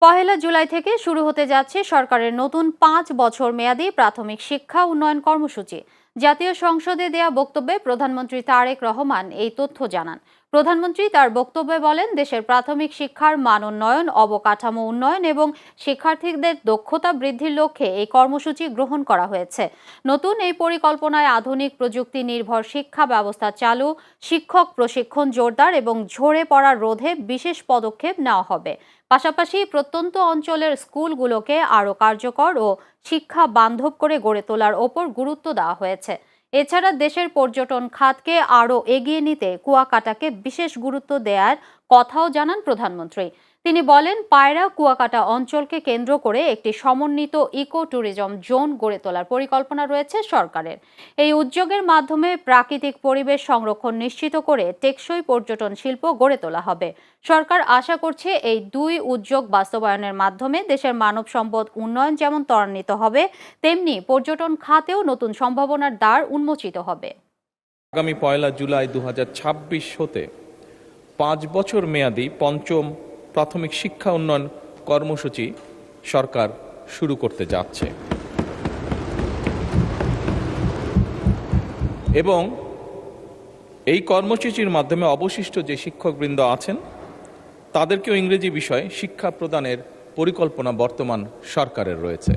পহেলা জুলাই থেকে শুরু হতে যাচ্ছে সরকারের নতুন ৫ বছর মেয়াদী প্রাথমিক শিক্ষা উন্নয়ন কর্মসূচি। জাতীয় সংসদে দেয়া বক্তব্যে প্রধানমন্ত্রী তারেক রহমান এই তথ্য জানান। প্রধানমন্ত্রী তার বক্তব্যে বলেন, দেশের প্রাথমিক শিক্ষার মান উন্নয়ন, অবকাঠামো উন্নয়ন এবং শিক্ষার্থীদের দক্ষতা বৃদ্ধির লক্ষ্যে এই কর্মসূচি গ্রহণ করা হয়েছে। নতুন এই পরিকল্পনায় আধুনিক প্রযুক্তি নির্ভর শিক্ষা ব্যবস্থা চালু, শিক্ষক প্রশিক্ষণ জোরদার এবং ঝরে পড়া রোধে বিশেষ পদক্ষেপ নেওয়া হবে। পাশাপাশি প্রত্যন্ত অঞ্চলের স্কুলগুলোকে আরও কার্যকর ও শিক্ষা বান্ধব করে গড়ে তোলার ওপর গুরুত্ব দেওয়া হয়েছে। এছাড়া দেশের পর্যটন খাতকে আরও এগিয়ে নিতে কুয়াকাটাকে বিশেষ গুরুত্ব দেওয়ার কথাও জানান প্রধানমন্ত্রী। তিনি বলেন, পায়রা কুয়াকাটা অঞ্চলকে কেন্দ্র করে একটি সমন্বিত ইকো ট্যুরিজম জোন গড়ে তোলার পরিকল্পনা রয়েছে সরকারের। এই উদ্যোগের মাধ্যমে প্রাকৃতিক পরিবেশ সংরক্ষণ নিশ্চিত করে টেকসই পর্যটন শিল্প গড়ে তোলা হবে। সরকার আশা করছে এই দুই উদ্যোগ বাস্তবায়নের মাধ্যমে দেশের মানব সম্পদ উন্নয়ন যেমন ত্বরান্বিত হবে, তেমনি পর্যটন খাতেও নতুন সম্ভাবনার দ্বার উন্মোচিত হবে। আগামী ১ জুলাই ২০২৬ হতে ৫ বছর মেয়াদী পঞ্চম প্রাথমিক শিক্ষা উন্নয়ন কর্মসূচি সরকার শুরু করতে যাচ্ছে এবং এই কর্মসূচির মাধ্যমে অবশিষ্ট যে শিক্ষকবৃন্দ আছেন তাদেরকেও ইংরেজি বিষয়ে শিক্ষা প্রদানের পরিকল্পনা বর্তমান সরকারের রয়েছে।